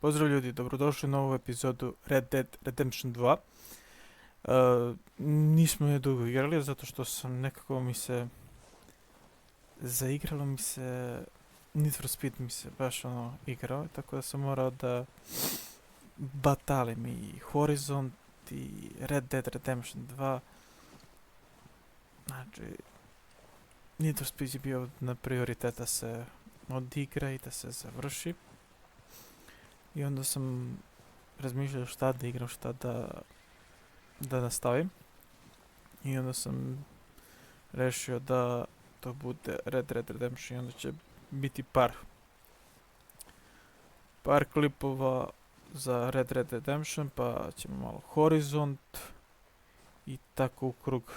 Pozdrav ljudi, dobrodošli u novu epizodu Red Dead Redemption 2. Nismo je dugo igrali zato što sam nekako zaigralo mi se, Need for Speed mi se baš igrao, tako da sam morao da batalim i Horizont i Red Dead Redemption 2. Znači, Need for Speed je bio na prioritet da se odigra i da se završi. I onda sam razmišljao šta da igram, šta da nastavim. I onda sam rešio da to bude Red Dead Redemption i onda će biti par klipova za Red Dead Redemption, pa ćemo malo Horizont i tako u krug.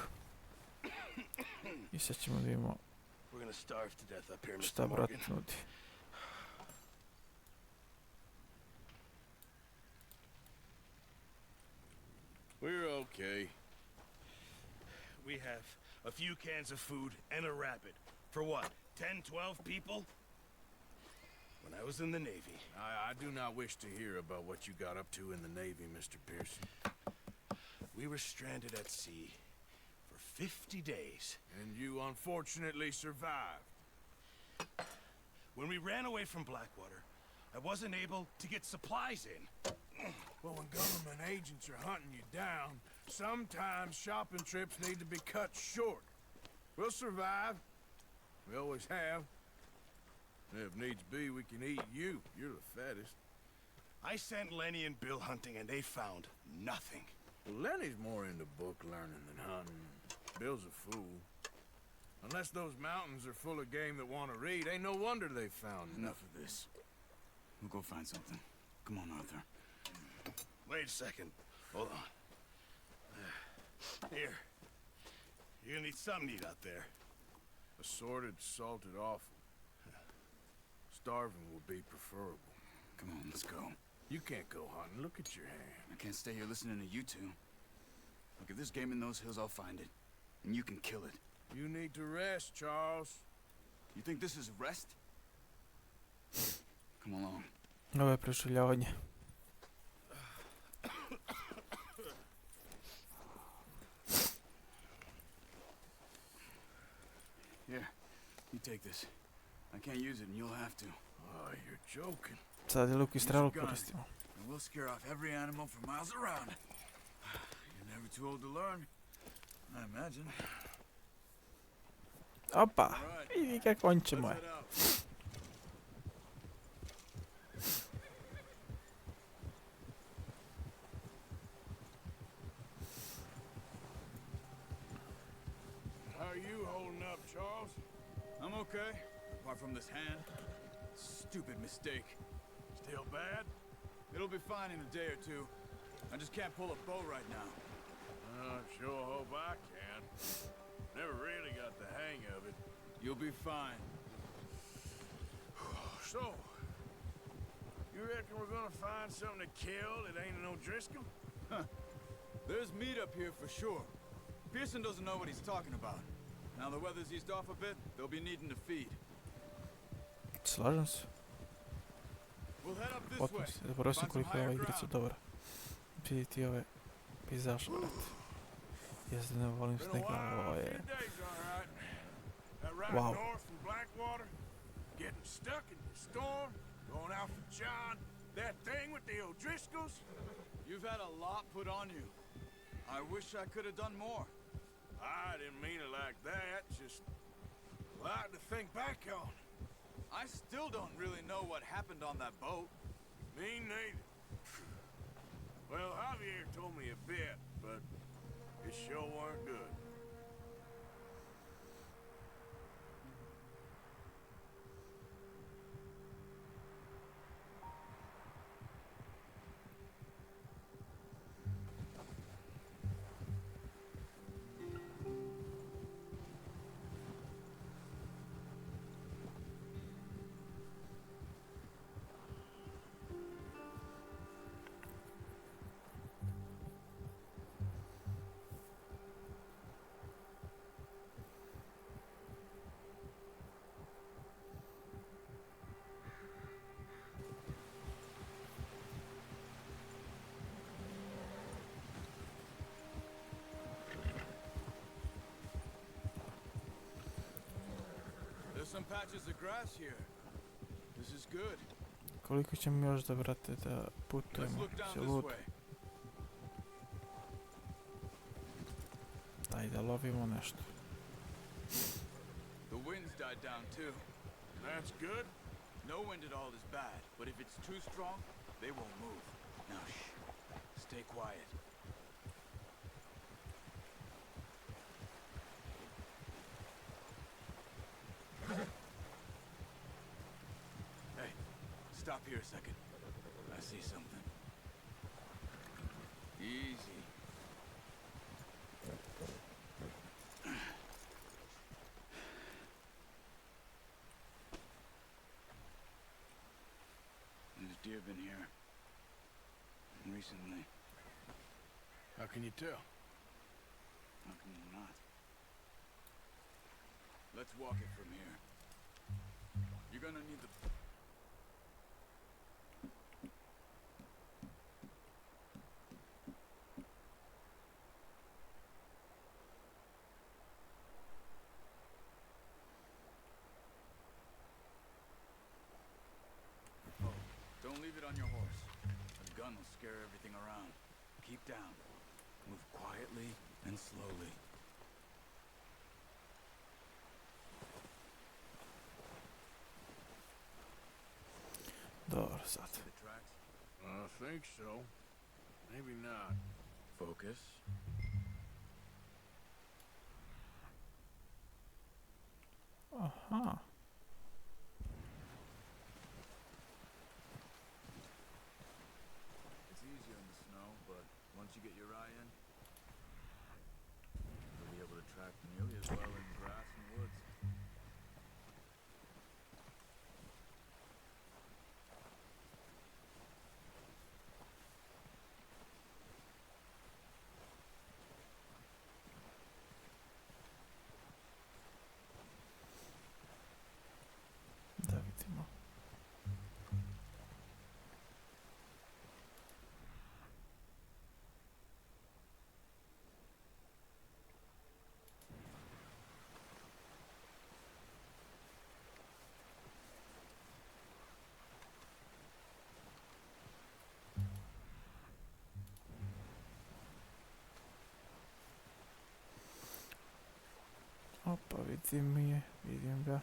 I sad ćemo da vidimo šta brat nudi. We're okay. We have a few cans of food and a rabbit. For what? 10, 12 people? When I was in the Navy. I do not wish to hear about what you got up to in the Navy, Mr. Pearson. We were stranded at sea for 50 days. And you unfortunately survived. When we ran away from Blackwater, I wasn't able to get supplies in. Well, when government agents are hunting you down, sometimes shopping trips need to be cut short. We'll survive. We always have. If needs be, we can eat you. You're the fattest. I sent Lenny and Bill hunting and they found nothing. Well, Lenny's more into book learning than hunting. Bill's a fool. Unless those mountains are full of game that want to read, ain't no wonder they found Enough of this. We'll go find something. Come on, Arthur. Wait a second. Hold on. Here. You're gonna need something to eat out there. Assorted, salted offal. Starving will be preferable. Come on, let's go. You can't go hunting. Look at your hand. I can't stay here listening to you two. Look, if there's game in those hills, I'll find it. And you can kill it. You need to rest, Charles. You think this is rest? Come along. Ovo je preživljavanje. Here, you take this. I can't use it and you'll have to. Oh, you're joking. Sad je luk i strelu koristimo. And we'll scare off every animal for miles around. You're never too old to learn, I imagine. Opa, vidi kako on će moje. How are you holding up, Charles? I'm okay, apart from this hand. Stupid mistake. Still bad? It'll be fine in a day or two. I just can't pull a bow right now. I sure hope I can. Never really got the hang of it. You'll be fine. So, you reckon we're gonna find something to kill that ain't no Driscoll? Huh. There's meat up here for sure. Pearson doesn't know what he's talking about. Now the weather's eased off a bit, they'll be needing to feed. Slažem se. We'll head up this Potpuno way. se. Zaboravio sam Find some koliko je ova higher igrica ground. dobra. Vidjeti ove pejzaže, brate. Ja se ne volim Been a snega, while, ovo a je... few days, all right. That ride Wow. north from Blackwater, getting stuck in the storm, going out for John, that thing with the O'Driscolls. You've had a lot put on you. I wish I could have done more. I didn't mean it like that, just a lot to think back on. I still don't really know what happened on that boat. Me neither. Well, Javier told me a bit, but it sure weren't good. patches of grass here. This is good. Koliko ćemo još da, brate, da Let's putujemo? look down Si this lud? way. Daj da lovimo nešto. The wind's died down too. That's good. No wind at all is bad, but if it's too strong, they won't move. Now shh. Stay quiet. Hey, stop here a second. I see something. Easy. There's deer been here. Recently. How can you tell? How can you not? Let's walk it from here. You're gonna need the... Oh, don't leave it on your horse. A gun will scare everything around. Keep down. Move quietly and slowly. Dobro, sad. The tracks. I think so. Maybe not. Focus. Aha. It's easier in the snow, but once you get your eye in, you'll be able to track nearly as well in grass and woods. Da vidimo. Opa, vidim ga.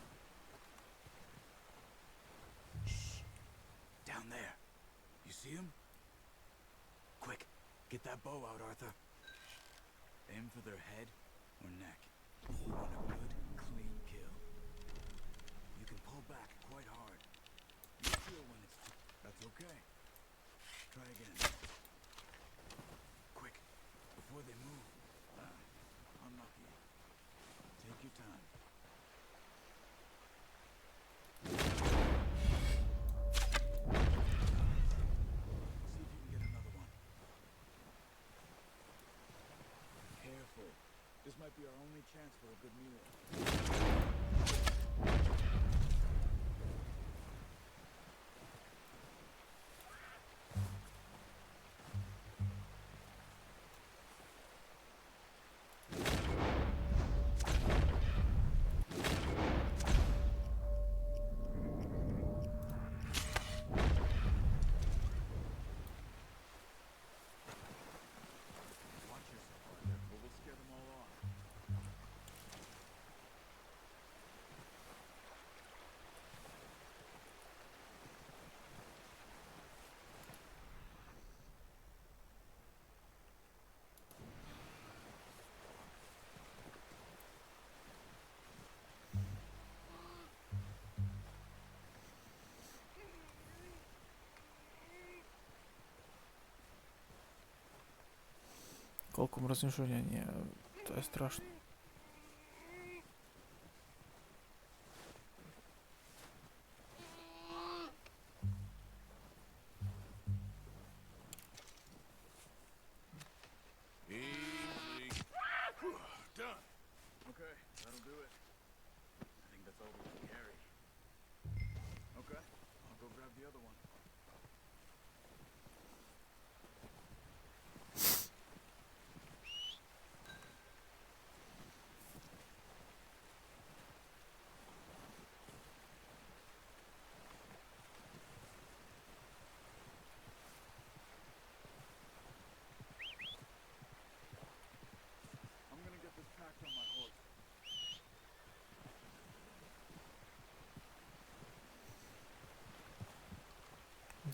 Down there. You see him? Quick, get that bow out, Arthur. Aim for their head or neck. You want a good, clean kill. You can pull back quite hard. You feel when it's... That's okay. Try again. Quick, before they move. Unlucky. Take your time. See if you can get another one. Careful. This might be our only chance for a good meal. Watch yourself, Arthur, or we'll scare them all off. Koliko mrzim žuljenje, to je strašno. Easy. Done. Okay, that'll do it. I think that's all we can carry. Okay, I'll go grab the other one.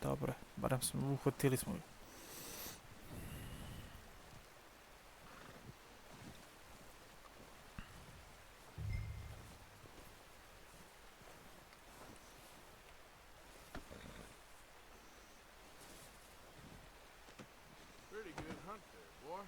Dobro, barem smo uhvatili smo ju. Pretty good hunt there, boy.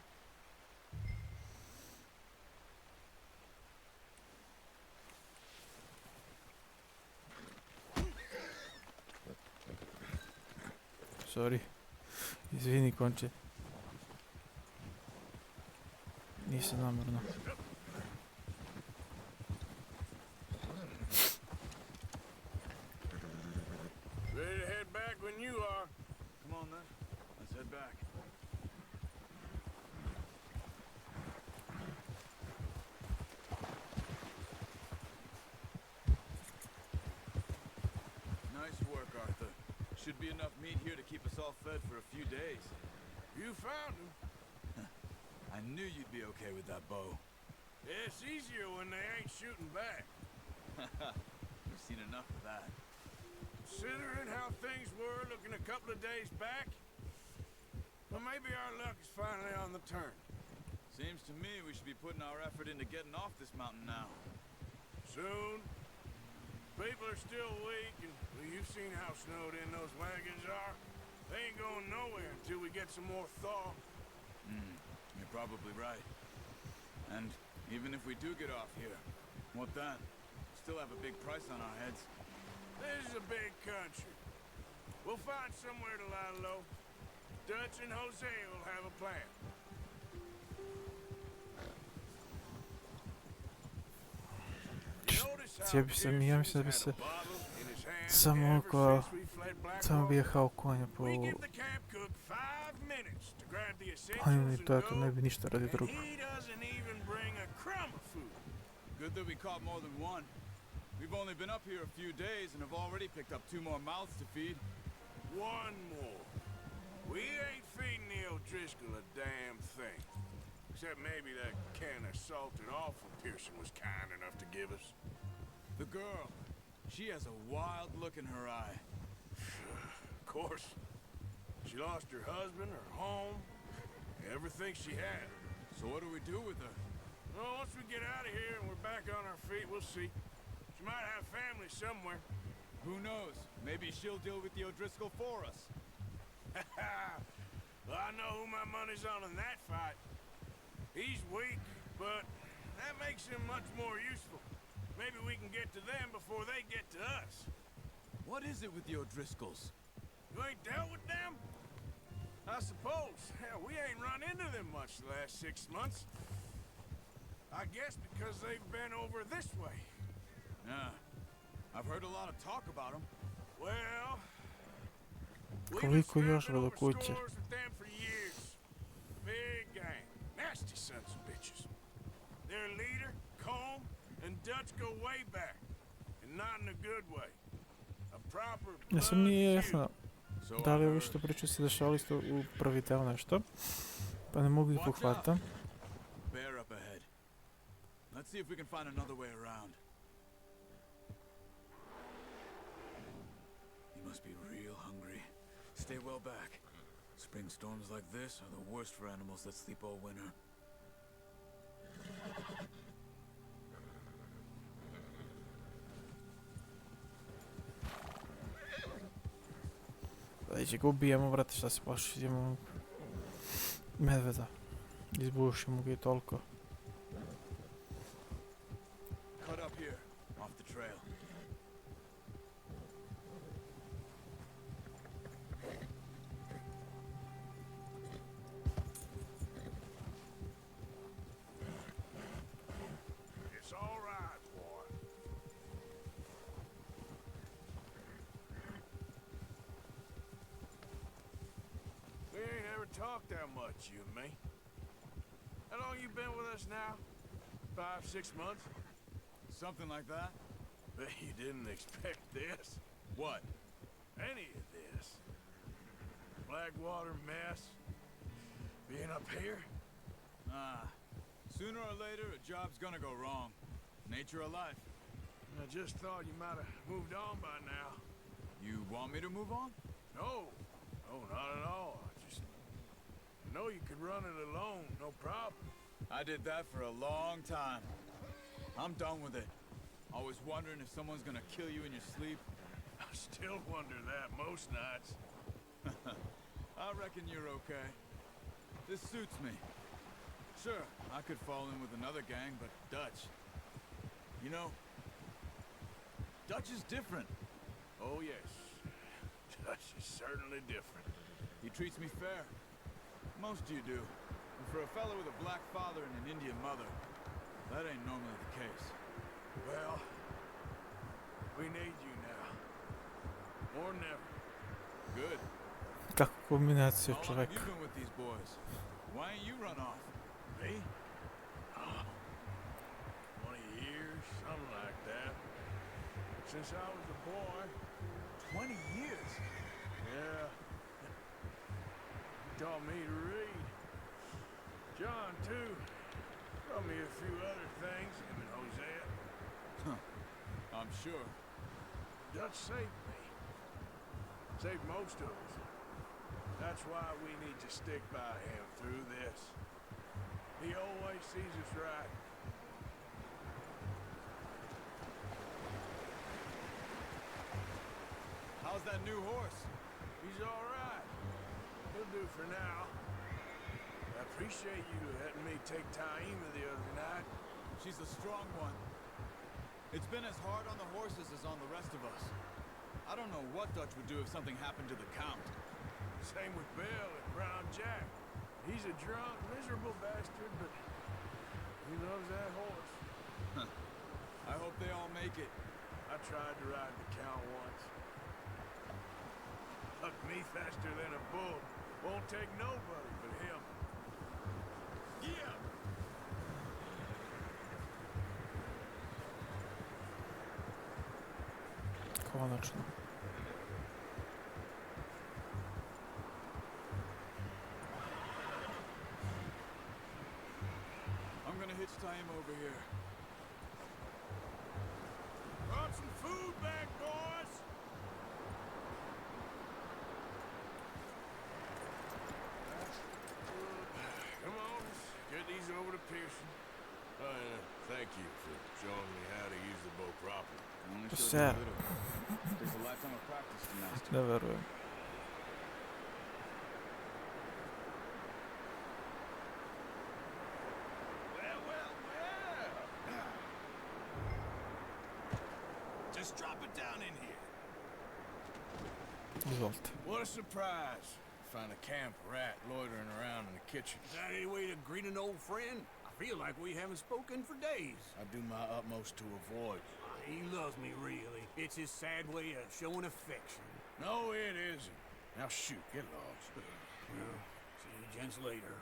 Sorry. Izvini, konče. Nisam namjerno. Ready to head back when you are. Come on then, let's head back. Nice work, Arthur. Should be enough meat here to keep us all fed for a few days. You found him. I knew you'd be okay with that bow. It's easier when they ain't shooting back. We've seen enough of that. Considering how things were looking a couple of days back, well, maybe our luck is finally on the turn. Seems to me we should be putting our effort into getting off this mountain now. Soon. People are still weak, and well, you've seen how snowed in those wagons are. They ain't going nowhere until we get some more thaw. You're probably right. And even if we do get off here, what then? Still have a big price on our heads. This is a big country. We'll find somewhere to lie low. Dutch and Jose will have a plan. Htio bi se mi, ja mislim da bi se samo oko, samo bi jehao konja po planinu i to je to, ne bi ništa radi drugo. Good that we caught more than one. We've only been up here a few days and have already picked up 2 more mouths to feed. One more. We ain't feeding the O'Driscoll a damn thing. Except maybe that can of salted offal Pearson was kind enough to give us. The girl. She has a wild look in her eye. Of course. She lost her husband, her home, everything she had. So what do we do with her? Well, once we get out of here and we're back on our feet, we'll see. She might have family somewhere. Who knows? Maybe she'll deal with the O'Driscoll for us. Well, I know who my money's on in that fight. He's weak, but that makes him much more useful. Maybe we can get to them before they get to us. What is it with the O'Driscolls? You ain't dealt with them? I suppose. Hell, we ain't run into them much the last 6 months. I guess because they've been over this way. Yeah. I've heard a lot of talk about them. Well, Koliko još do kuće? with them for years. Big gang. Nasty sons of bitches. Their leader, Combe, and Dutch go way back. And not in a good way. A proper Ja sam nije blood feud. jasno da li ovi što pričaju se dešavali isto u prvi deo nešto, pa ne mogu ih uhvatam. Bear up ahead. Let's see if we can find another way around. You must be real hungry. Stay well back. Spring storms like this are the worst for animals that sleep all winter. Dajte ga ubijemo, brate, šta se plašiš, idemo medveda. Izbušimo ga i toliko. Cut up here, off the trail. It's all right, boy. We ain't ever talked that much, you and me. How long you been with us now? 5, 6 months? Something like that? Bet you didn't expect this. What? Any of this. Blackwater mess. Being up here? Sooner or later a job's gonna go wrong. Nature of life. I just thought you might have moved on by now. You want me to move on? No, no, not at all. I know you could run it alone, no problem. I did that for a long time. I'm done with it. Always wondering if someone's gonna kill you in your sleep. I still wonder that most nights. I reckon you're okay. This suits me. Sure, I could fall in with another gang, but Dutch... You know, Dutch is different. Oh, yes. Dutch is certainly different. He treats me fair. Most of you do. And for a fellow with a black father and an Indian mother, that ain't normally the case. Well, we need you now. More than ever. Good. Kakva kombinacija How long čoveka. have you been with these boys? Why ain't you run off? Me? Oh, 20 years, something like that. Since I was a boy. 20 years? Yeah. He taught me to read. John, too. Taught me a few other things, him and Hosea. I'm sure. Dutch saved me. Saved most of us. That's why we need to stick by him through this. He always sees us right. How's that new horse? He's all right. He'll do for now. I appreciate you letting me take Taima the other night. She's a strong one. It's been as hard on the horses as on the rest of us. I don't know what Dutch would do if something happened to the Count. Same with Bill and Brown Jack. He's a drunk, miserable bastard, but he loves that horse. I hope they all make it. I tried to ride the Count once. Hucked me faster than a bull. Won't take nobody but him. Yeah! Konačno. I'm gonna hitch Taima over here. Brought some food back, boys! Come on, let's get these over to Pearson. Thank you for showing me how to use the bow properly. Only To showed se. you a little. Takes a lifetime of practice to master. Ne verujem. Well, well, well. Just drop it down in here. Izvolite. What a surprise. Find a camp rat loitering around in the kitchen. Is that any way to greet an old friend? I feel like we haven't spoken for days. I do my utmost to avoid. He loves me, really. It's his sad way of showing affection. No, it isn't. Now shoot, get lost. Well, see you gents later.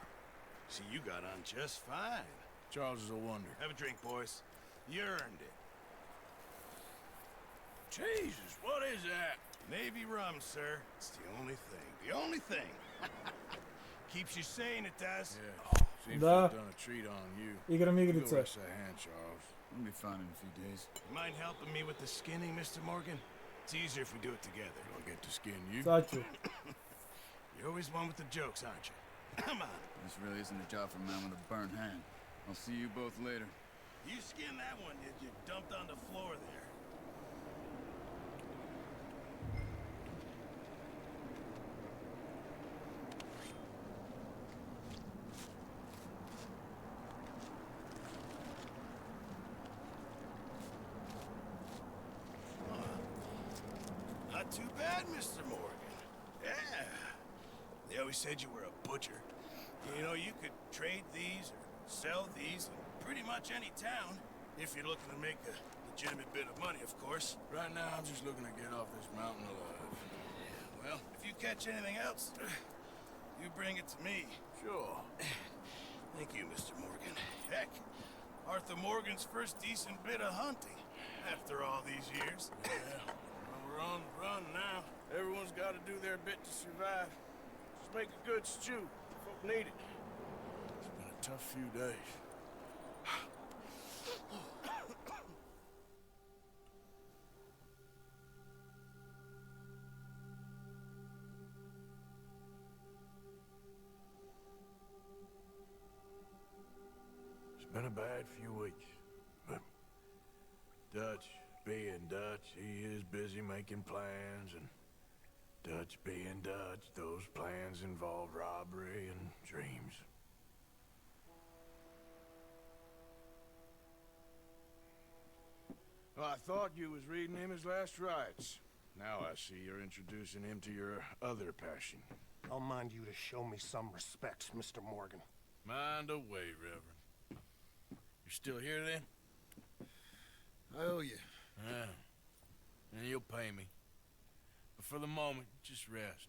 See, you got on just fine. Charles is a wonder. Have a drink, boys. You earned it. Jesus, what is that? Navy rum, sir. It's the only thing. The only thing. Keeps you sane, it does. Yeah, seems to Da. have done a treat on you. Igram Go igrice. rest that hand, Charles. I'll be fine in a few days. You mind helping me with the skinning, Mr. Morgan? It's easier if we do it together. I'll get to skin you. Sad ću. You're always one with the jokes, aren't you? Come on. This really isn't a job for a man with a burnt hand. I'll see you both later. You skinned that one, did you? Dumped on the floor there. Not too bad, Mr. Morgan. Yeah. They always said you were a butcher. You know, you could trade these or sell these in pretty much any town, if you're looking to make a legitimate bit of money, of course. Right now, I'm just looking to get off this mountain alive. Well, if you catch anything else, you bring it to me. Sure. Thank you, Mr. Morgan. Heck, Arthur Morgan's first decent bit of hunting, after all these years. Yeah. Well, we're on the run now. Everyone's got to do their bit to survive. Just make a good stew. Folk need it. It's been a tough few days. quiet few weeks. But Dutch being Dutch, he is busy making plans, and Dutch being Dutch, those plans involve robbery and dreams. Well, I thought you was reading him his last rites. Now I see you're introducing him to your other passion. I'll mind you to show me some respect, Mr. Morgan. Mind away, Reverend. You're still here, then? I owe you. Yeah. And you'll pay me. But for the moment, just rest.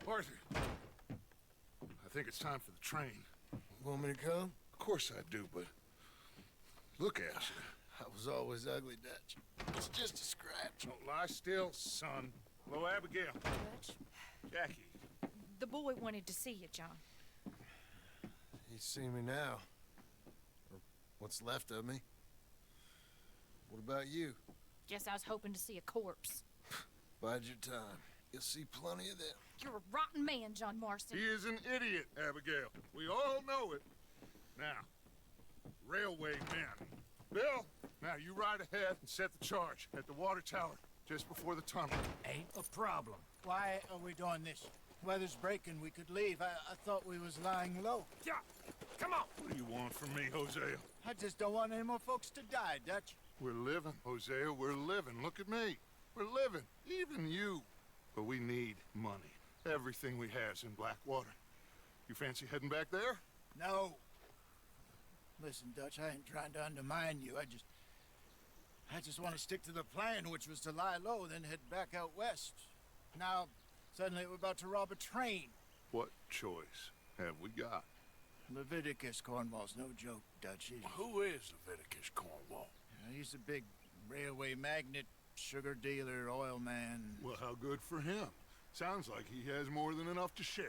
Arthur, I think it's time for the train. Want me to come? Of course I do, but look at you. I was always ugly, Dutch. It's just a scratch. Don't lie still, son. Hello, Abigail. Dutch, Jackie. the boy wanted to see you, John. You see me now. Or what's left of me. What about you? Guess I was hoping to see a corpse. Bide your time. You'll see plenty of them. You're a rotten man, John Marston. He is an idiot, Abigail. We all know it. Now, railway men. Bill, now you ride ahead and set the charge at the water tower just before the tunnel. Ain't a problem. Why are we doing this? Weather's breaking, we could leave. I thought we was lying low. Yeah, come on. What do you want from me, Hosea? I just don't want any more folks to die, Dutch. We're living, Hosea, we're living. Look at me. We're living, even you. But we need money. Everything we have's in Blackwater. You fancy heading back there? No. Listen, Dutch, I ain't trying to undermine you. I just want to stick to the plan, which was to lie low, then head back out west. Now, suddenly we're about to rob a train. What choice have we got? Leviticus Cornwall's no joke, Dutch. Who is Leviticus Cornwall? He's a big railway magnate, sugar dealer, oil man. Well, how good for him. Sounds like he has more than enough to share.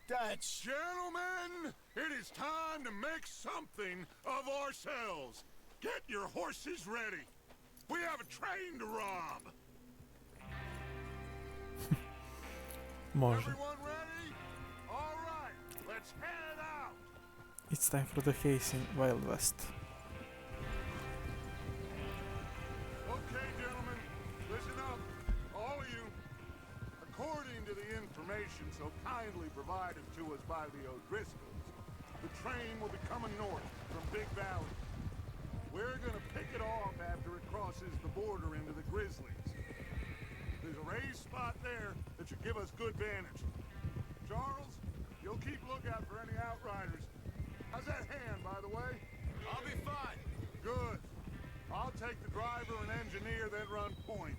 Dutch! Gentlemen, it is time to make something of ourselves. Get your horses ready. We have a train to rob. Može. Everyone ready? All right, let's head out. It's time for the heist in Wild West. Okay, gentlemen, listen up, all of you. According to the information so kindly provided to us by the O'Driscolls, the train will be coming north from Big Valley. We're gonna pick it off after it crosses the border into the Grizzlies. There's a raised spot there that should give us good vantage. Charles, you'll keep lookout for any outriders. How's that hand, by the way? I'll be fine. Good. I'll take the driver and engineer, then run point.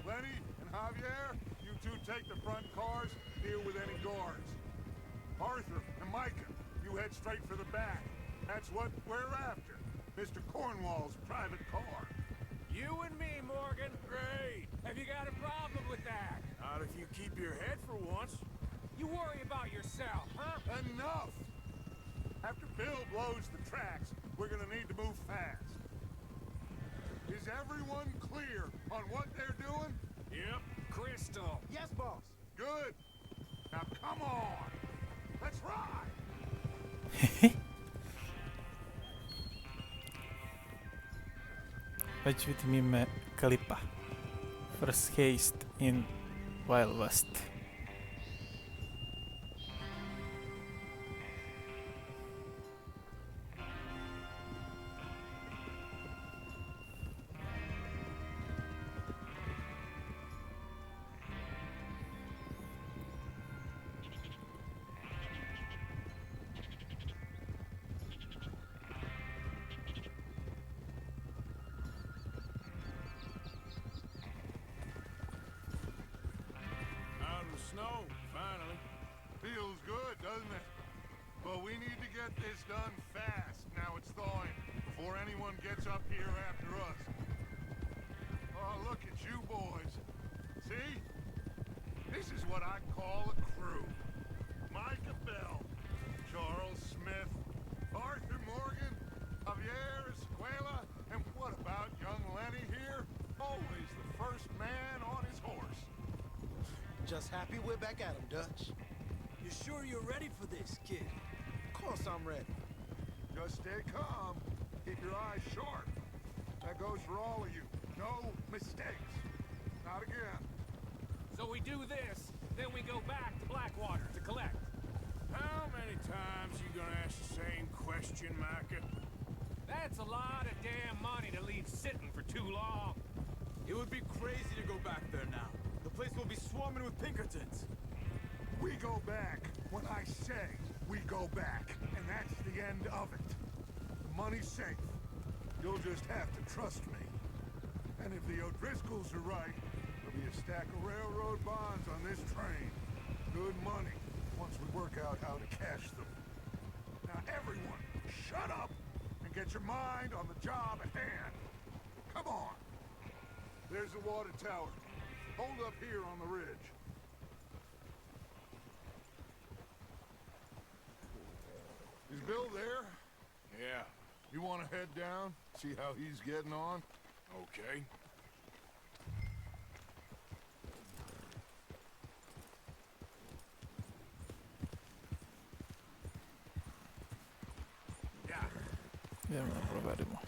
Lenny and Javier, you two take the front cars, deal with any guards. Arthur and Micah, you head straight for the back. That's what we're after. Mr. Cornwall's private car. You and me, Morgan. Great. Have you got a problem with that? Not if you keep your head for once. You worry about yourself, huh? Enough! After Bill blows the tracks, we're gonna need to move fast. Is everyone clear on what they're doing? Yep. Crystal. Yes, boss. Good. Now come on. Let's ride. Već vidim ime klipa. First Heist in Wild West. Out in the snow, finally. Feels good, doesn't it? But we need to get this done fast. Now it's thawing, before anyone gets up here after us. Oh, look at you boys. See? This is what I call a crew. Micah Bell, Charles Smith, Arthur Morgan, Javier Escuela, and what about young Lenny here? Always the first man on his horse. Just happy we're back at him, Dutch. You sure you're ready for this, kid? Of course I'm ready. Just stay calm. Keep your eyes sharp. That goes for all of you. No mistakes. Not again. So we do this, then we go back to Blackwater to collect. How many times you gonna ask the same question, Micah? That's a lot of damn money to leave sitting for too long. It would be crazy to go back there now. The place will be swarming with Pinkertons. We go back when I say we go back, and that's the end of it. The money's safe. You'll just have to trust me. And if the O'Driscolls are right, there'll be a stack of railroad bonds on this train. Good money, once we work out how to cash them. Now everyone, shut up and get your mind on the job at hand. Come on. There's the water tower. Hold up here on the ridge. Is Bill there? Yeah. You want to head down? See how he's getting on? Okay. Idemo da proverimo.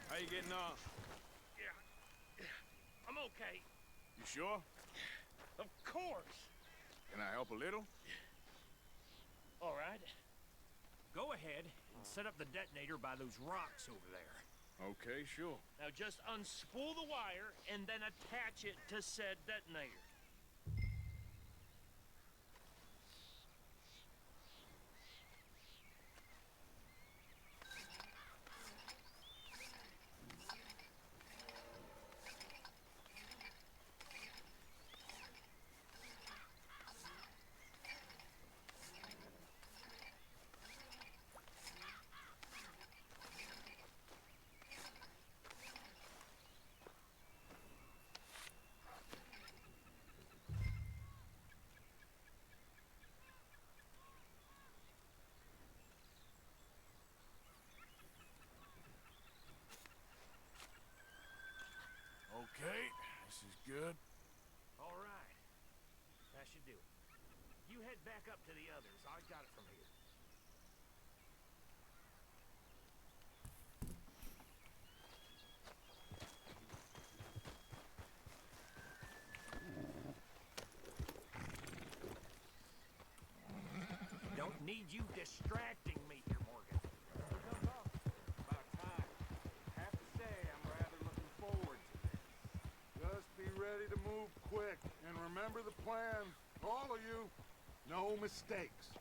How you getting on? Yeah. I'm okay. You sure? Of course. Can I help a little? All right. Go ahead and set up the detonator by those rocks over there. Okay, sure. Now just unspool the wire and then attach it to said detonator. Okay, this is good. All right. That should do it. You head back up to the others. I got it from here. Don't need you distracting me here, Morgan. About time. Have to say, I'm rather looking forward to this. Just be ready to move quick, and remember the plan. All of you, no mistakes.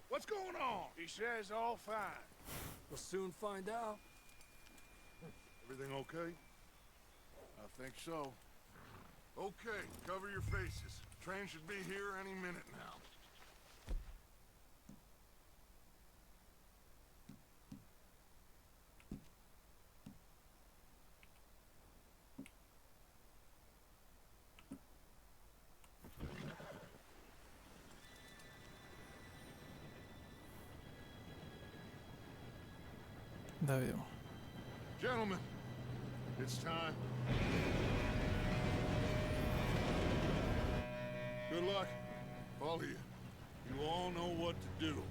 What's going on? He says all fine. We'll soon find out. Everything okay? I think so. Okay, cover your faces. Train should be here any minute now. Da vidimo. Gentlemen, it's time. Good luck, all of you. You all know what to do.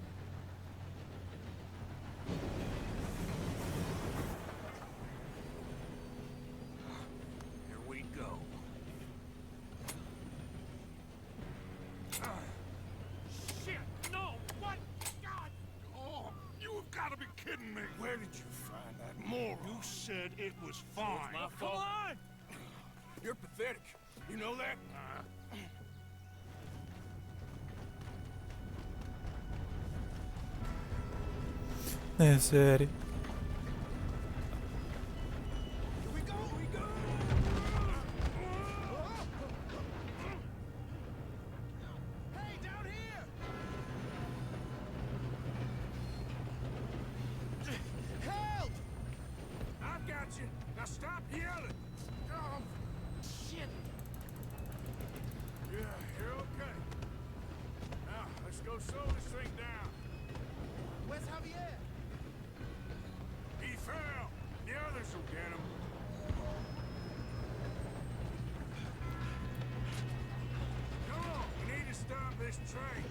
Here we go. Shit! No! What? God! Oh, you have got to be kidding me. Where did you find that moron? You said it was fine. my Come fault. on! You're pathetic. You know that? Ne, seri. Here we go! Here we go! Hey, down here! Help! I've got you. Now stop yelling. Oh, Shit! yeah, you're okay. Now, let's go slow this thing down. Where's Javier? He fell. The others will get him. this train.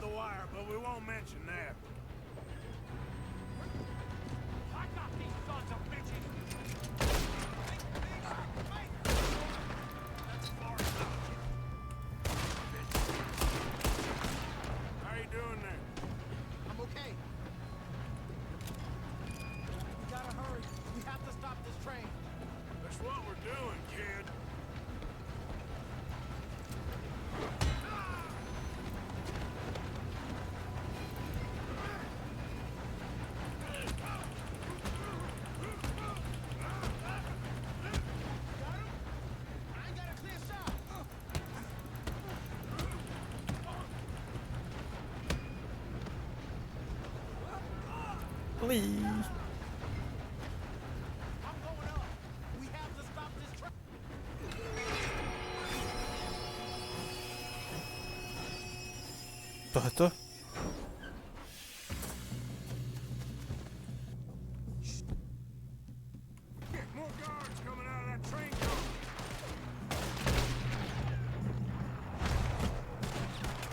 The wire, but we won't mention that. I got these sons of bitches! That's far enough. How you doing there? I'm okay. We gotta hurry. We have to stop this train. That's what we're doing, kid. Please. I'm going up. We have to stop this train. To je to? More guards coming out of that train car.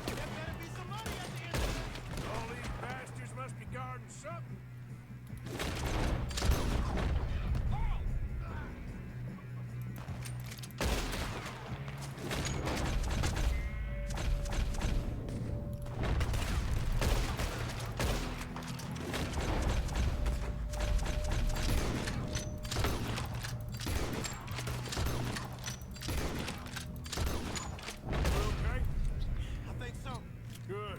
There better be some money at the end of this. All these bastards must be guarding something. Okay? I think so. Good.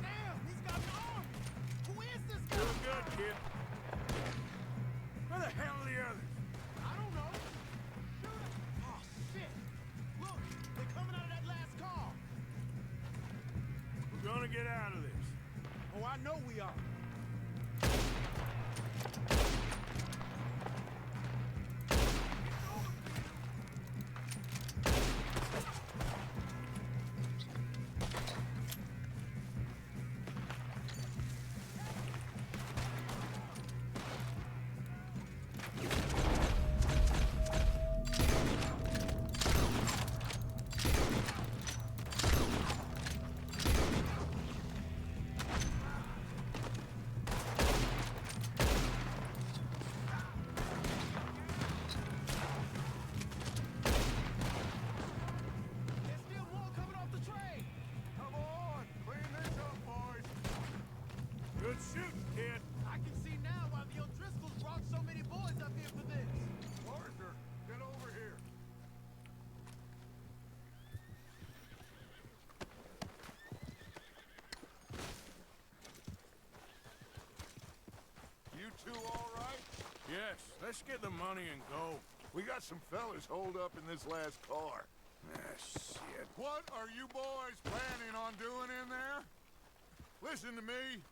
Damn, he's got an army. Who is this guy? Doing good, kid. Where the hell are the others? I don't know. Oh, shit. Look, they're coming out of that last car. We're gonna get out of this. Oh, I know we are. There's still more coming off the train. Come on, clean this up, boys. Good shooting, kid. I can see now why the O'Driscolls brought so many boys up here for this. Arthur, get over here. You two all right? Yes, let's get the money and go. We got some fellas holed up in this last car. Ah, shit. What are you boys planning on doing in there? Listen to me.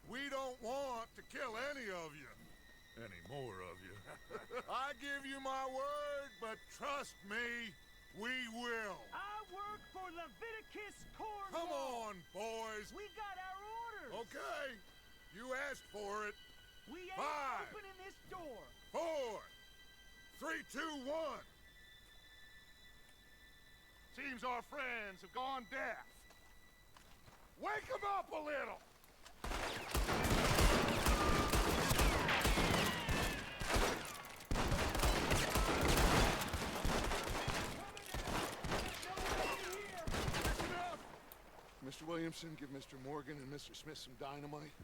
We don't want to kill any of you. Any more of you. I give you my word, but trust me, we will. I work for Leviticus Corps. Come on, boys. We got our orders. Okay. You asked for it. We ain't 5, opening this door. 4, 3, 2, 1. Seems our friends have gone deaf. Wake them up a little. Mr. Williamson, give Mr. Morgan and Mr. Smith some dynamite.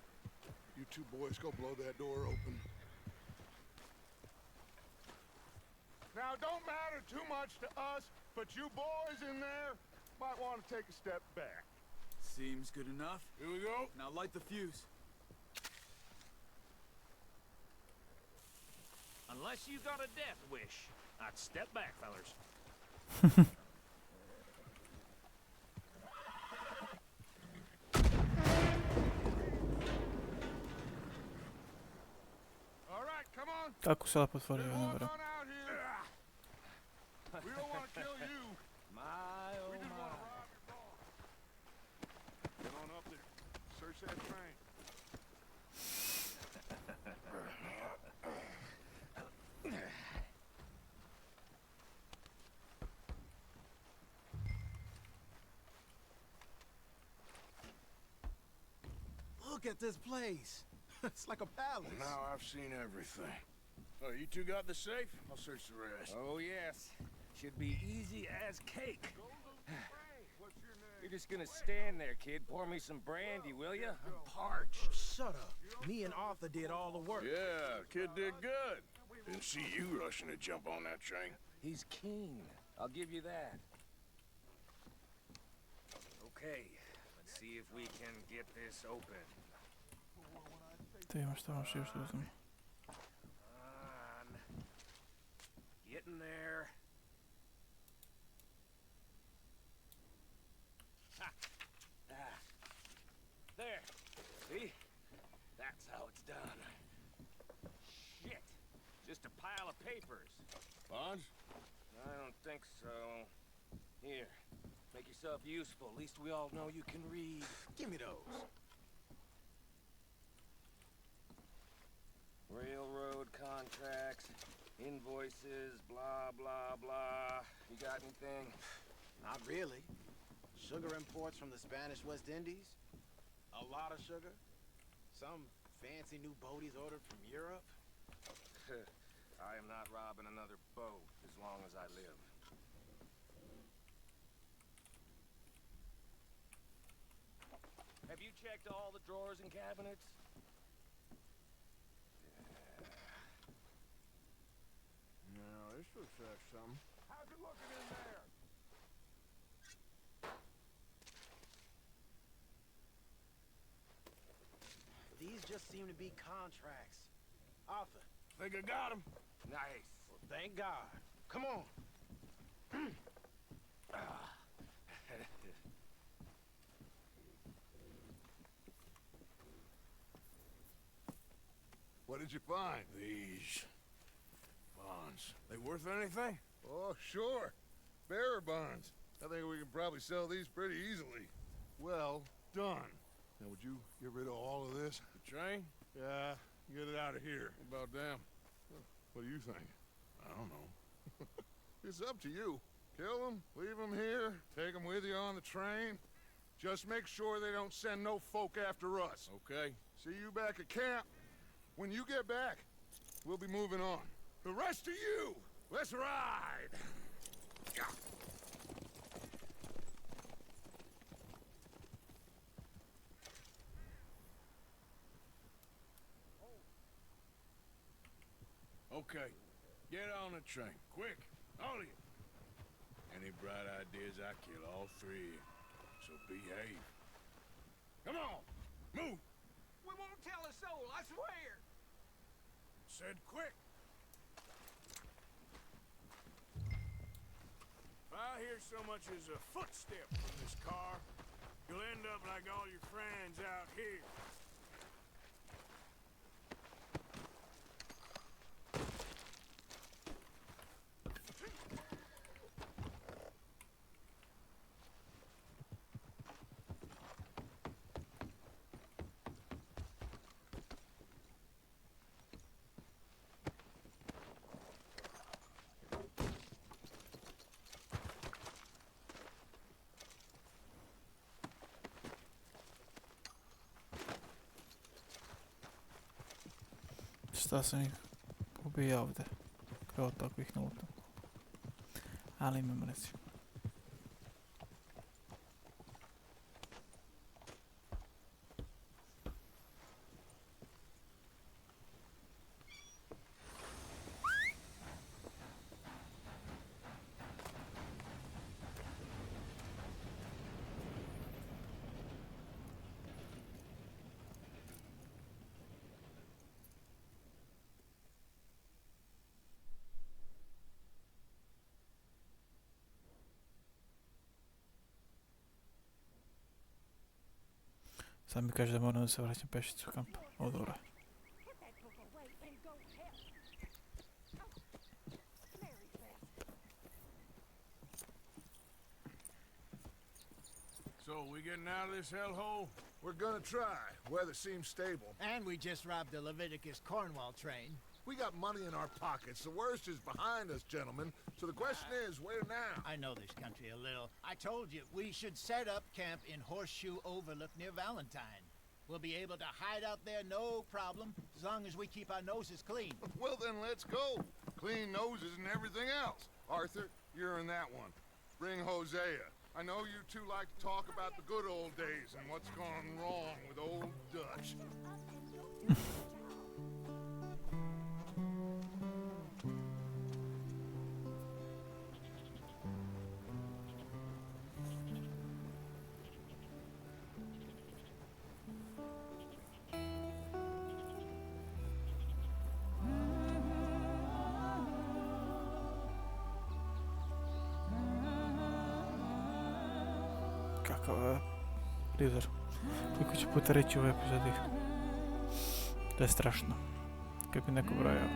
You two boys go blow that door open. Now, don't matter too much to us, but you boys in there might want to take a step back. Seems good enough. Here we go. Now light the fuse. Unless you got a death wish, I'd step back, fellers. All right, come on. Kako se lepo otvorio, Get ne one vjerujem. on out here. We don't want to kill you. My, oh We just want to my. rob your boss. Get on up there. Search that train. Look at this place. It's like a palace. Now I've seen everything. Oh, you two got the safe? I'll search the rest. Oh, yes. Should be easy as cake. What's your name? You're just gonna stand there, kid. Pour me some brandy, will you? I'm parched. Shut up. Me and Arthur did all the work. Yeah, kid did good. Didn't see you rushing to jump on that train. He's keen. I'll give you that. Okay, let's see if we can get this open. Te imaš tamo što uzem. On. Getting there. Ha. Ah. There. See? That's how it's done. Shit. Just a pile of papers. Bonds? I don't think so. Here. Make yourself useful. At least we all know you can read. Give me those. Railroad contracts, invoices, blah, blah, blah. You got anything? Not really. Sugar imports from the Spanish West Indies. A lot of sugar. Some fancy new boaties ordered from Europe. I am not robbing another boat as long as I live. Have you checked all the drawers and cabinets? No, this looks like something. How's it looking in there? These just seem to be contracts. Arthur, Think I got him. Nice. well, thank God. Come on. What did you find? These bonds. They worth anything? Oh, sure. Bearer bonds. I think we can probably sell these pretty easily. Well done. Now, would you get rid of all of this? The train? Yeah, get it out of here. What about them? What do you think? I don't know. It's up to you. Kill them, leave them here, take them with you on the train. Just make sure they don't send no folk after us. Okay. See you back at camp. When you get back, we'll be moving on. The rest of you, let's ride! Yeah. Okay. Get on the train. Quick. All of you. Any bright ideas, I kill all three of you. So behave. Come on. Move. We won't tell a soul, I swear. Said quick. If I hear so much as a footstep from this car, you'll end up like all your friends out here. Šta sam ih ubio ovdje? Kao takvih nulta. Ali imam reći. Sad mi kaže da moram da se vraćam pešicu u kamp. O, dobro. So, we getting out of this hellhole? We're gonna try. Weather seems stable. And we just robbed the Leviticus Cornwall train. We got money in our pockets. The worst is behind us, gentlemen. So the question is, where now? I know this country a little. I told you, we should set up camp in Horseshoe Overlook near Valentine. We'll be able to hide out there, no problem, as long as we keep our noses clean. Well, then let's go. Clean noses and everything else. Arthur, you're in that one. Bring Hosea. I know you two like to talk about the good old days and what's gone wrong with old Dutch. Kakav prizor. Koliko ću puta reći u ovoj epizodi. To je strašno. Kako bi neko brojao.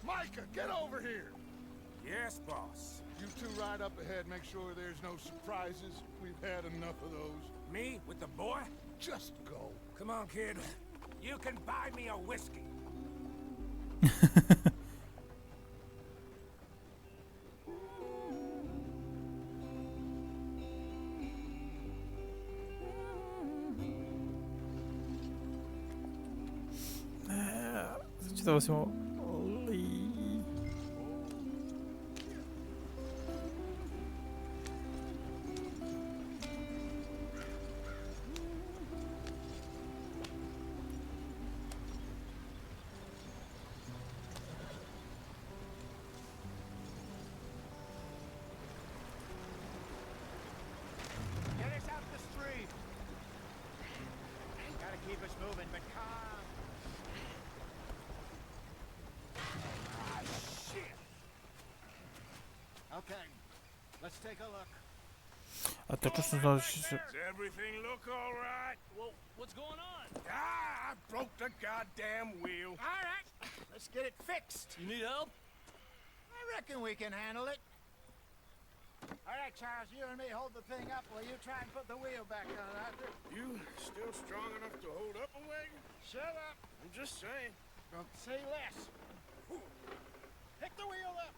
Micah, get over here! Yes, boss. You two ride up ahead, make sure there's no surprises. We've had enough of those. Me with the boy? Just go. Come on, kid. You can buy me a whiskey. Začítalo si mu... Okay, let's take a look. A tačno sam znao da će se... Does everything look all right? Well, what's going on? I broke the goddamn wheel. All right, let's get it fixed. You need help? I reckon we can handle it. All right, Charles, you and me hold the thing up while you try and put the wheel back on, Arthur. You still strong enough to hold up a wagon? Shut up. I'm just saying. Don't say less. Pick the wheel up.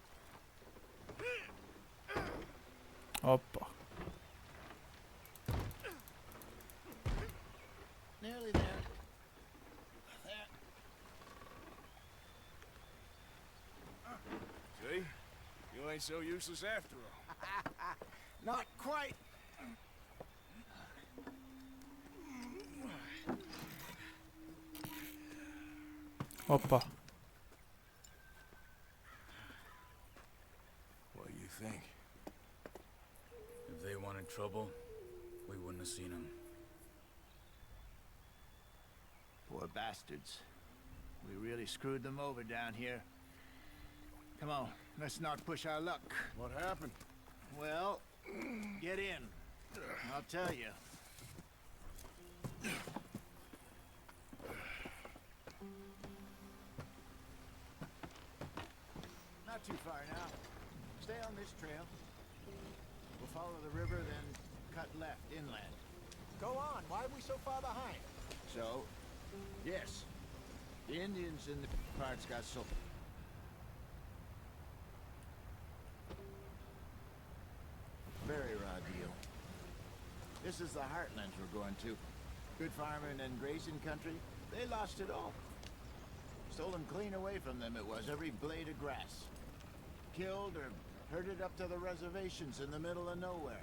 Opa. Nearly there. There. See? You ain't so useless after all. Not quite. Opa. What do you think? If they wanted trouble, we wouldn't have seen them. Poor bastards. We really screwed them over down here. Come on, let's not push our luck. What happened? Well, get in. I'll tell you. Not too far now. Stay on this trail. We'll follow the river, then cut left inland. Go on. Why are we so far behind? So, yes, the Indians in the parts got so... Very raw deal. This is the heartlands we're going to. Good farming and grazing country. They lost it all. Stolen clean away from them it was, every blade of grass. Killed or herded up to the reservations in the middle of nowhere.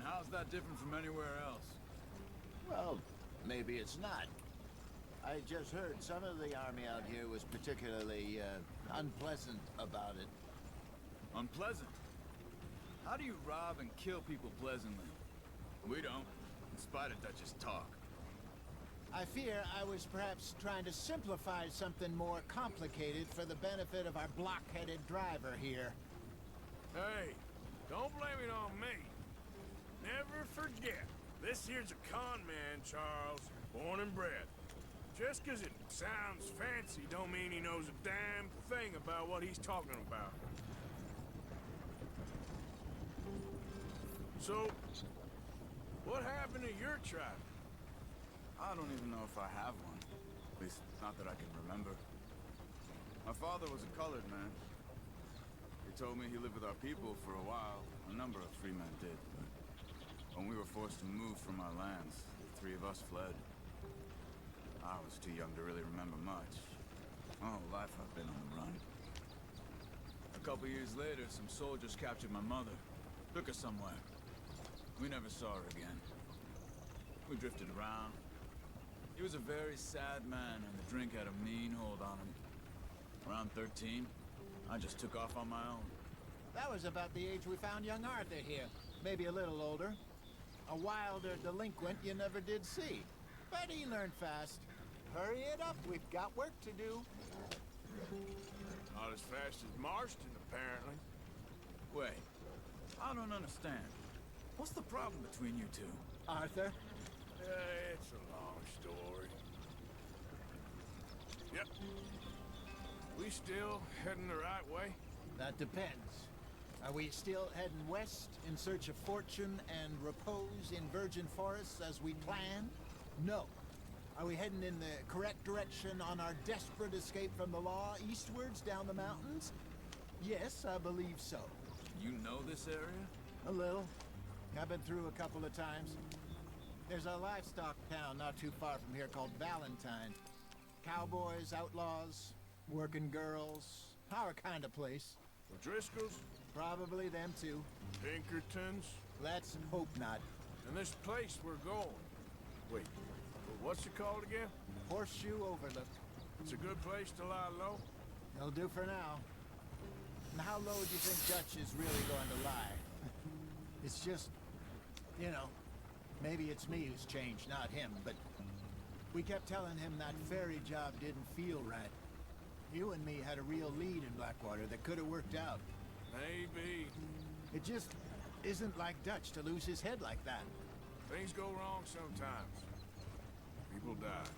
And how's that different from anywhere else? Well, maybe it's not. I just heard some of the army out here was particularly unpleasant about it. Unpleasant? How do you rob and kill people pleasantly? We don't, in spite of Dutch's talk. I fear I was perhaps trying to simplify something more complicated for the benefit of our block-headed driver here. Hey, don't blame it on me. Never forget, this here's a con man, Charles, born and bred. Just 'cause it sounds fancy don't mean he knows a damn thing about what he's talking about. So, what happened to your tribe? I don't even know if I have one. At least, not that I can remember. My father was a colored man. He told me he lived with our people for a while. A number of free men did, but when we were forced to move from our lands, the three of us fled. I was too young to really remember much. My whole life I've been on the run. A couple years later, some soldiers captured my mother. Took her somewhere. We never saw her again. We drifted around. He was a very sad man, and the drink had a mean hold on him. Around 13, I just took off on my own. That was about the age we found young Arthur here. Maybe a little older. A wilder delinquent you never did see. But he learned fast. Hurry it up, we've got work to do. Not as fast as Marston, apparently. Wait, I don't understand. What's the problem between you two? Arthur? It's a long story. Yep. We still heading the right way? That depends. Are we still heading west in search of fortune and repose in virgin forests as we planned? No. Are we heading in the correct direction on our desperate escape from the law eastwards down the mountains? Yes, I believe so. You know this area? A little. I've been through a couple of times. There's a livestock town not too far from here called Valentine. Cowboys, outlaws, working girls, our kind of place. The Driscolls? Probably them too. Pinkertons? Let's hope not. And this place we're going. Wait, what's it called again? Horseshoe Overlook. It's a good place to lie low? It'll do for now. And how low do you think Dutch is really going to lie? It's just, you know, maybe it's me who's changed, not him, but we kept telling him that ferry job didn't feel right. You and me had a real lead in Blackwater that could have worked out. Maybe. It just isn't like Dutch to lose his head like that. Things go wrong sometimes. People die.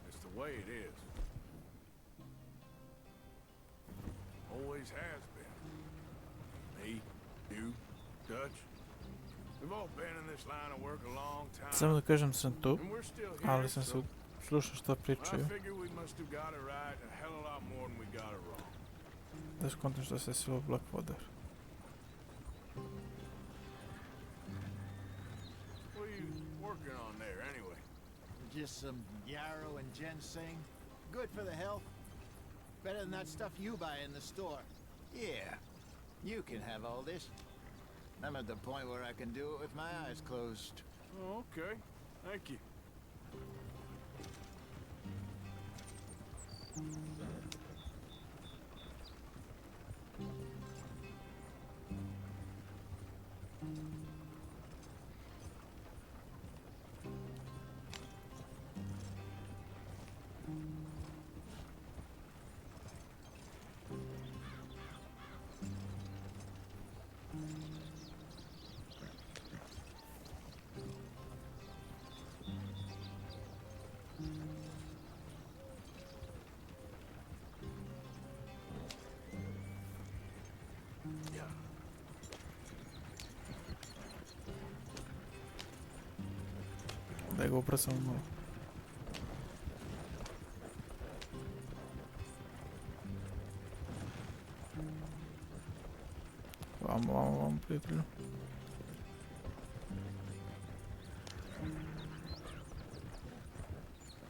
It's the way it is. Always has been. Me, you, Dutch. We've all been in this line of work a long time. Samo da kažem sam tu, And we're still here, ali sam se so slušao šta I pričaju. figure we must have got it right a hell of a lot more than we got it wrong. Da skontam što se svilo Blackwater. What are you working on there anyway? Just some yarrow and ginseng. Good for the health. Better than that stuff you buy in the store. Yeah, you can have all this. I'm at the point where I can do it with my eyes closed. Oh, okay. Thank you. Da ga ubrzamo malo. Vamo, prijatelju.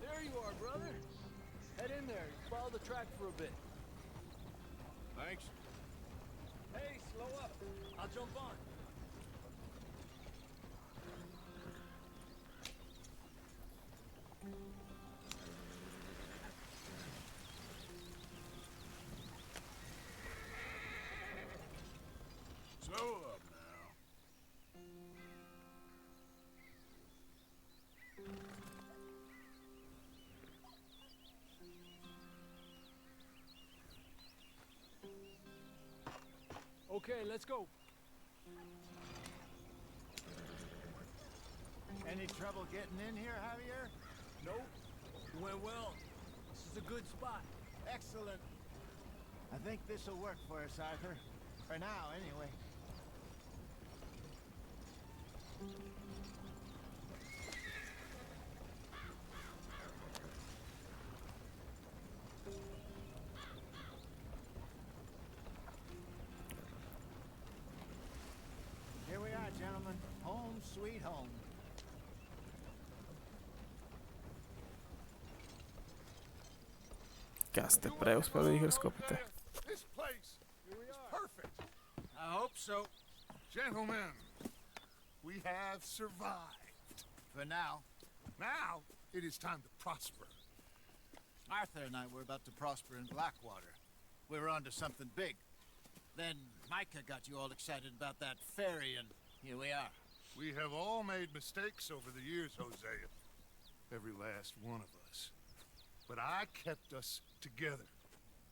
There you are, brother. Head in there. Follow the track for a bit. Thanks. Hey, slow up. I'll jump on. Hold up now. Okay, let's go. Any trouble getting in here, Javier? Nope. Went well. This is a good spot. Excellent. I think this will work for us, Arthur. For now, anyway. Here we are, gentlemen. Home sweet home. Kad ste preuspeli da ih raskopite? This place is perfect. I hope so. Gentlemen, we have survived. For now. Now, it is time to prosper. Arthur and I were about to prosper in Blackwater. We were onto something big. Then Micah got you all excited about that ferry, and here we are. We have all made mistakes over the years, Hosea. Every last one of us. But I kept us together.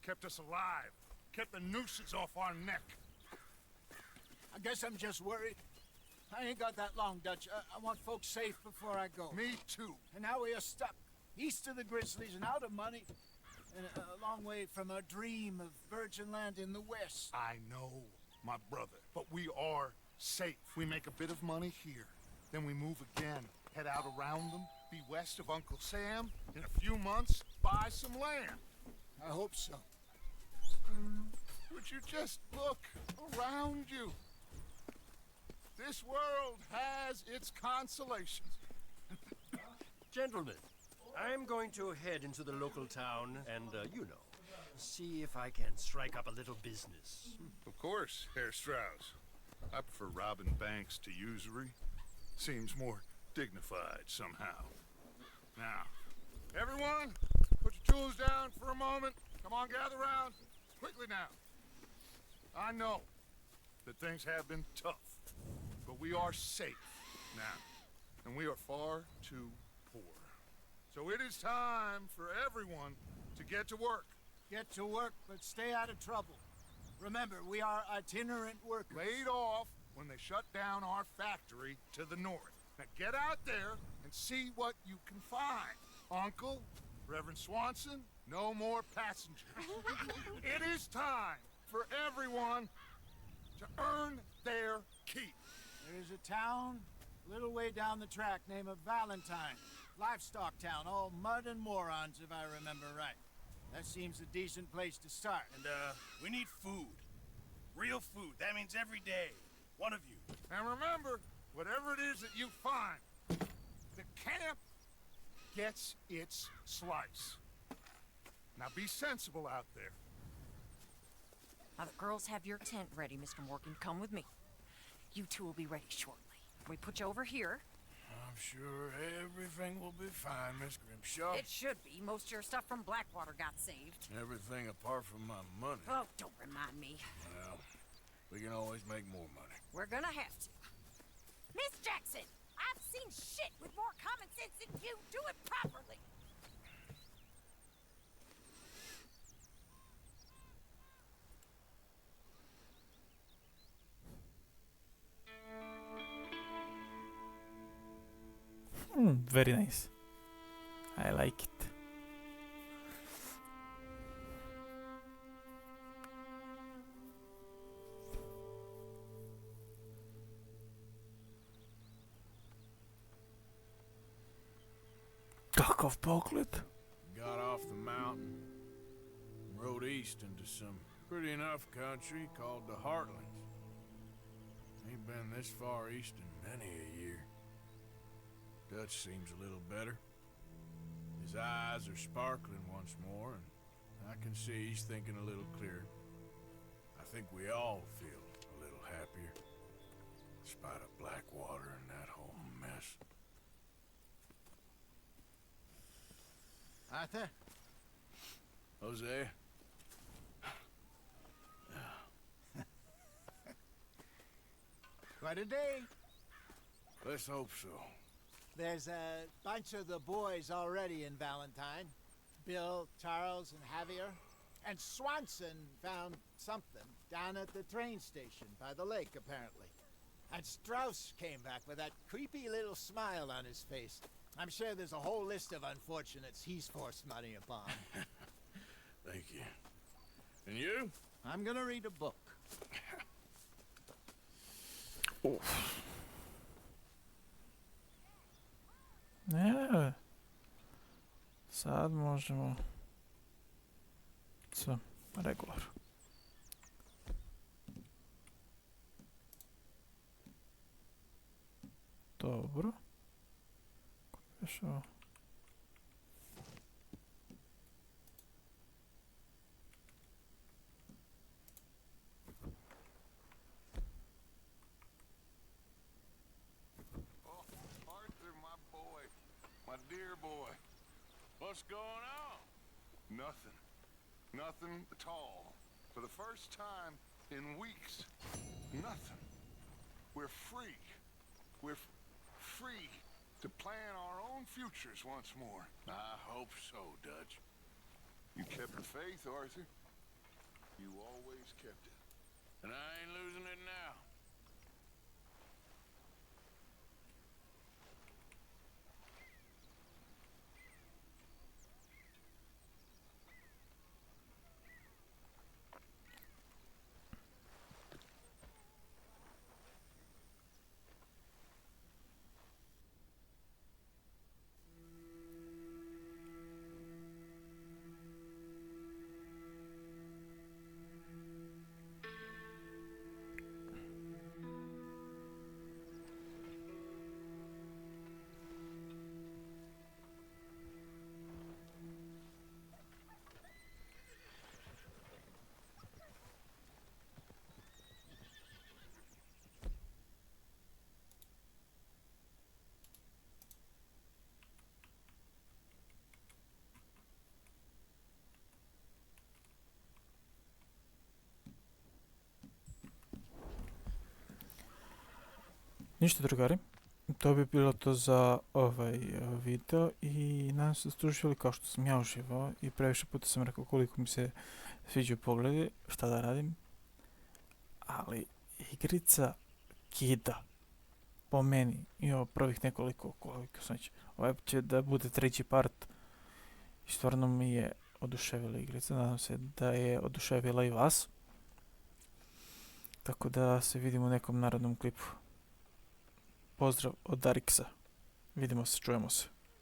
Kept us alive. Kept the nooses off our neck. I guess I'm just worried. I ain't got that long, Dutch. I want folks safe before I go. Me too. And now we are stuck, east of the Grizzlies and out of money, and a long way from our dream of virgin land in the west. I know, my brother. But we are safe. We make a bit of money here. Then we move again. Head out around them. Be west of Uncle Sam. In a few months, buy some land. I hope so. Would you just look around you? This world has its consolations. Gentlemen, I'm going to head into the local town and, see if I can strike up a little business. Of course, Herr Strauss. I prefer robbing banks to usury. Seems more dignified somehow. Now, everyone, put your tools down for a moment. Come on, gather round. Quickly now. I know that things have been tough, but we are safe now, and we are far too poor. So it is time for everyone to get to work. Get to work, but stay out of trouble. Remember, we are itinerant workers. Laid off when they shut down our factory to the north. Now get out there and see what you can find. Uncle, Reverend Swanson, no more passengers. It is time for everyone to earn their keep. There is a town a little way down the track named Valentine. Livestock town, all mud and morons, if I remember right. That seems a decent place to start. And, we need food. Real food. That means every day. One of you. And remember, whatever it is that you find, the camp gets its slice. Now be sensible out there. Now the girls have your tent ready, Mr. Morgan. Come with me. You two will be ready shortly. We put you over here. I'm sure everything will be fine, Miss Grimshaw. It should be. Most of your stuff from Blackwater got saved. Everything apart from my money. Oh, don't remind me. Well, we can always make more money. We're gonna have to. Miss Jackson, I've seen shit with more common sense than you. Do it properly. Very nice. I like it. Kakav pogled. Got off the mountain, rode east into some pretty enough country called the Heartlands. Ain't been this far east in many a year. Dutch seems a little better. His eyes are sparkling once more, and I can see he's thinking a little clearer. I think we all feel a little happier, in spite of Blackwater and that whole mess. Arthur? Jose? Quite a day. Let's hope so. There's a bunch of the boys already in Valentine. Bill, Charles, and Javier. And Swanson found something down at the train station by the lake, apparently. And Strauss came back with that creepy little smile on his face. I'm sure there's a whole list of unfortunates he's forced money upon. Thank you. And you? I'm gonna read a book. Ne. Sad možemo... Sve, regular. Dobro. Još ovo. Dear boy, what's going on? Nothing. Nothing at all. For the first time in weeks. Nothing. We're free. We're free to plan our own futures once more. I hope so, Dutch. You kept the faith, Arthur. You always kept it. And I ain't losing it now. Ništa drugari, to bi bilo to za ovaj video i nadam se da ste uživali kao što sam ja uživao i previše puta sam rekao koliko mi se sviđaju pogledi, šta da radim, ali igrica kida po meni i ovo prvih nekoliko koliko sam već, ovaj će da bude treći part i stvarno mi je oduševila igrica, nadam se da je oduševila i vas, tako da se vidimo u nekom narodnom klipu. Pozdrav od Dariksa. Vidimo se, čujemo se.